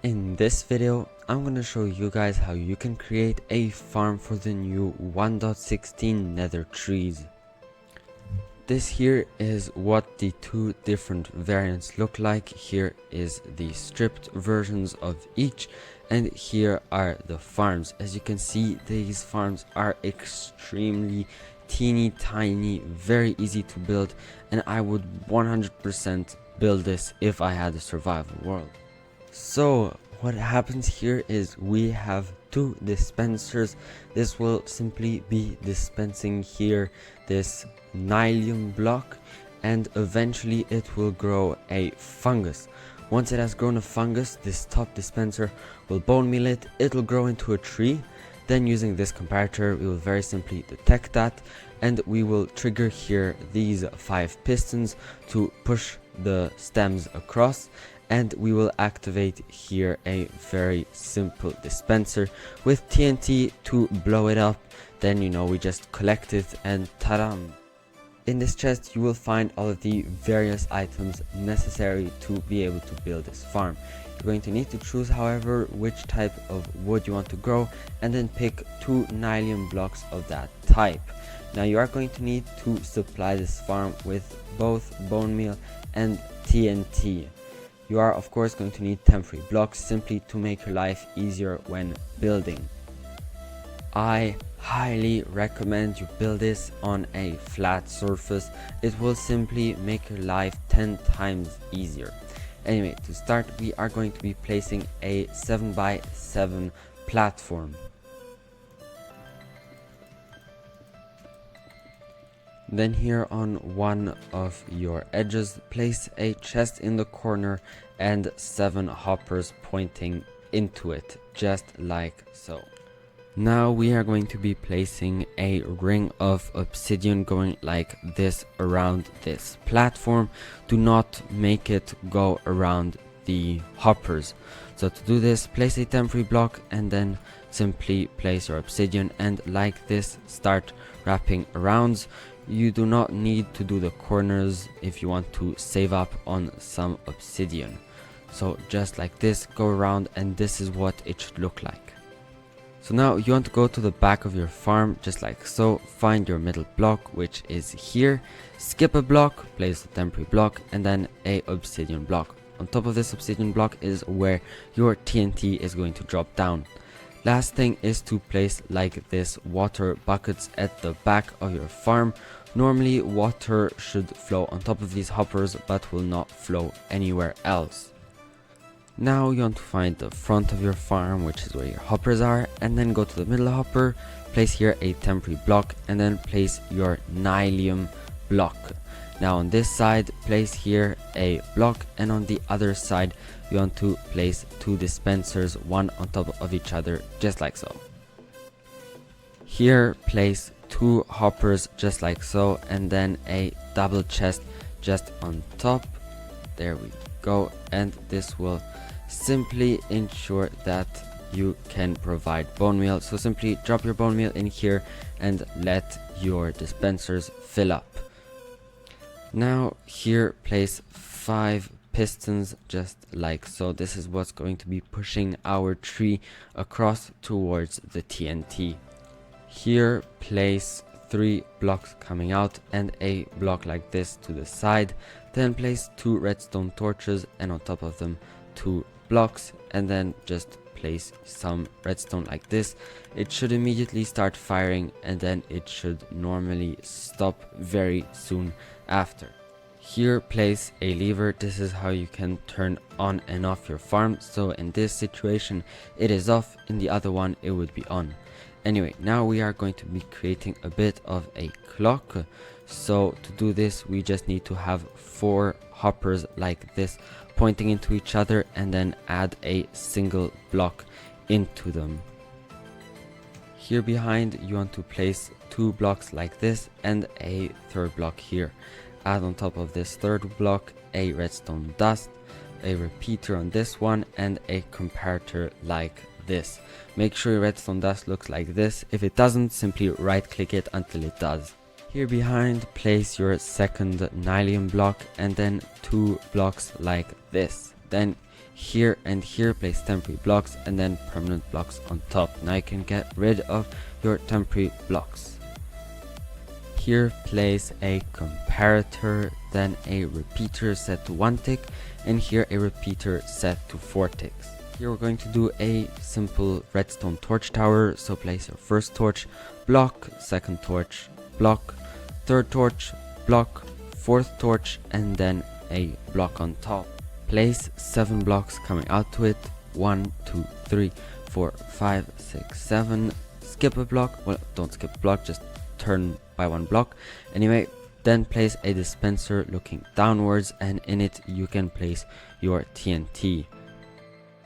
In this video, I'm going to show you guys how you can create a farm for the new 1.16 nether trees. This here is what the two different variants look like. Here is the stripped versions of each, and here are the farms. As you can see, these farms are extremely teeny tiny, very easy to build, and I would 100% build this if I had a survival world. So what happens here is we have two dispensers. This will simply be dispensing here this nylium block, and eventually it will grow a fungus. Once it has grown a fungus, this top dispenser will bone meal it. It'll grow into a tree. Then using this comparator, we will very simply detect that, and we will trigger here these 5 pistons to push the stems across, and we will activate here a very simple dispenser with TNT to blow it up. Then we just collect it, and ta-da! In this chest you will find all of the various items necessary to be able to build this farm. You're going to need to choose, however, which type of wood you want to grow, and then pick 2 nylium blocks of that type. Now you are going to need to supply this farm with both bone meal and TNT. You are of course going to need temporary blocks simply to make your life easier when building. I highly recommend you build this on a flat surface. It will simply make your life 10 times easier. Anyway, to start, we are going to be placing a 7x7 platform. Then here on one of your edges, place a chest in the corner and 7 hoppers pointing into it, just like so. Now we are going to be placing a ring of obsidian going like this around this platform. Do not make it go around the hoppers. So to do this, place a temporary block and then simply place your obsidian, and like this start wrapping around. You do not need to do the corners if you want to save up on some obsidian. So just like this, go around, and this is what it should look like. So now you want to go to the back of your farm, just like so. Find your middle block, which is here. Skip a block, place a temporary block, and then a obsidian block. On top of this obsidian block is where your TNT is going to drop down. Last thing is to place like this water buckets at the back of your farm. Normally water should flow on top of these hoppers but will not flow anywhere else. Now you want to find the front of your farm, which is where your hoppers are, and then go to the middle hopper, place here a temporary block, and then place your nylium block. Now on this side, place here a block, and on the other side you want to place 2 dispensers, one on top of each other, just like so. Here place 2 hoppers, just like so, and then a double chest just on top. There we go, and this will simply ensure that you can provide bone meal. So simply drop your bone meal in here and let your dispensers fill up. Now here place 5 pistons, just like so. This is what's going to be pushing our tree across towards the TNT. Here place 3 blocks coming out and a block like this to the side. Then place 2 redstone torches, and on top of them 2 blocks, and then just place some redstone like this. It should immediately start firing, and then it should normally stop very soon after. Here place a lever. This is how you can turn on and off your farm. So in this situation it is off, in the other one it would be on. Anyway, now we are going to be creating a bit of a clock. So to do this, we just need to have 4 hoppers like this pointing into each other, and then add a single block into them. Here behind you want to place 2 blocks like this and a 3rd block here. Add on top of this 3rd block a redstone dust, a repeater on this one, and a comparator like this. Make sure your redstone dust looks like this. If it doesn't, simply right click it until it does. Here behind, place your 2nd nylium block, and then 2 blocks like this. Then Here and here place temporary blocks and then permanent blocks on top. Now you can get rid of your temporary blocks. Here place a comparator, then a repeater set to 1 tick, and here a repeater set to 4 ticks. Here we're going to do a simple redstone torch tower, so place your first torch, block, second torch, block, third torch, block, fourth torch, and then a block on top. Place 7 blocks coming out to it, 1, 2, 3, 4, 5, 6, 7, skip a block, well don't skip a block, just turn by 1 block. Anyway, then place a dispenser looking downwards, and in it you can place your TNT.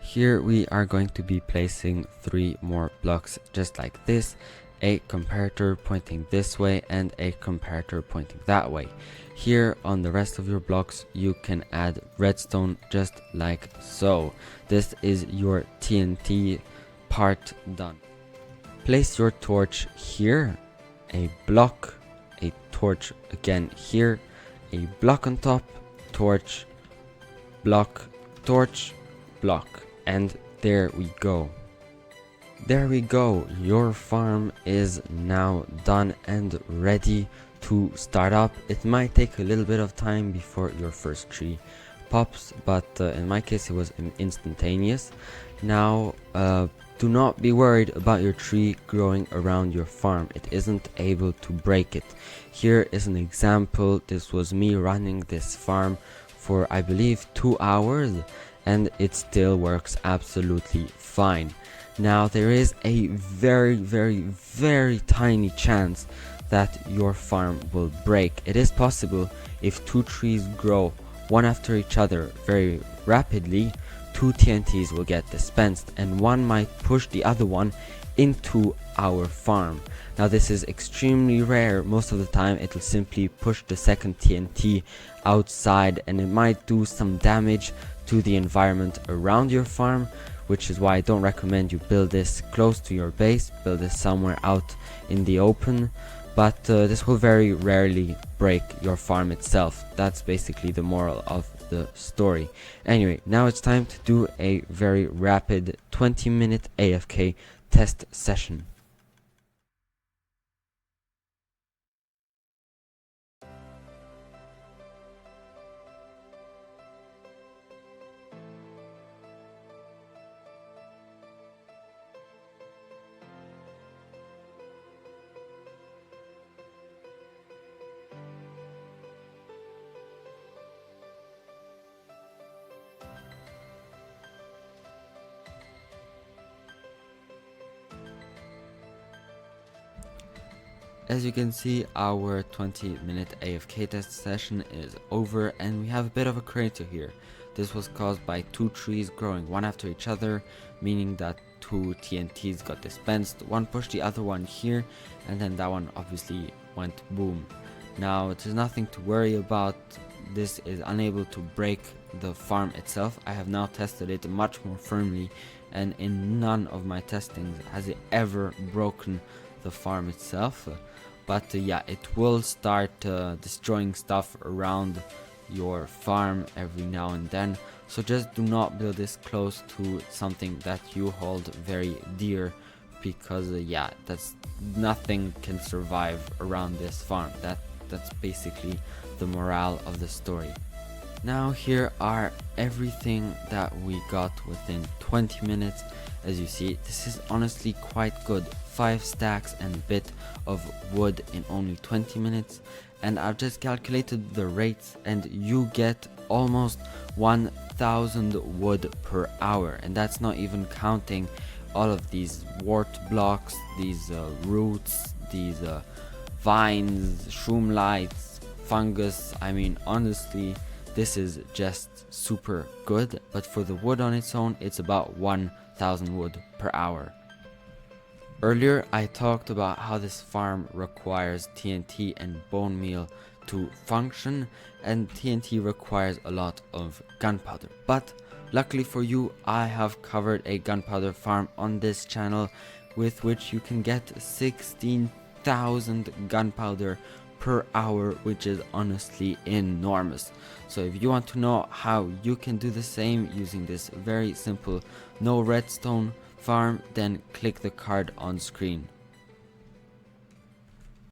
Here we are going to be placing 3 more blocks just like this, a comparator pointing this way and a comparator pointing that way. Here on the rest of your blocks you can add redstone just like so. This is your TNT part done. Place your torch here, a block, a torch again here, a block on top, torch, block, torch, block, and there we go. There we go, your farm is now done and ready to start up. It might take a little bit of time before your first tree pops, but in my case it was instantaneous. Now do not be worried about your tree growing around your farm. It isn't able to break it. Here is an example. This was me running this farm for I believe 2 hours and it still works absolutely fine. Now there is a very tiny chance that your farm will break. It is possible if 2 trees grow one after each other very rapidly, 2 TNTs will get dispensed and one might push the other one into our farm. Now this is extremely rare. Most of the time it will simply push the second TNT outside and it might do some damage to the environment around your farm, which is why I don't recommend you build this close to your base. Build this somewhere out in the open, but this will very rarely break your farm itself. That's basically the moral of the story. Anyway, now it's time to do a very rapid 20-minute AFK test session. As you can see, our 20-minute AFK test session is over and we have a bit of a crater here. This was caused by 2 trees growing one after each other, meaning that 2 TNTs got dispensed, one pushed the other one here, and then that one obviously went boom. Now there's nothing to worry about. This is unable to break the farm itself. I have now tested it much more firmly, and in none of my testings has it ever broken the farm itself. But yeah, it will start destroying stuff around your farm every now and then, so just do not build this close to something that you hold very dear, because yeah, that's nothing can survive around this farm. That's basically the morale of the story. Now here are everything that we got within 20 minutes. As you see, this is honestly quite good. 5 stacks and a bit of wood in only 20 minutes, and I've just calculated the rates and you get almost 1000 wood per hour, and that's not even counting all of these wart blocks, these roots, these vines, shroom lights, fungus. I mean, honestly, this is just super good, but for the wood on its own, it's about 1000 wood per hour. Earlier I talked about how this farm requires TNT and bone meal to function, and TNT requires a lot of gunpowder. But luckily for you, I have covered a gunpowder farm on this channel with which you can get 16,000 gunpowder per hour, which is honestly enormous. So if you want to know how you can do the same using this very simple no redstone farm, then click the card on screen.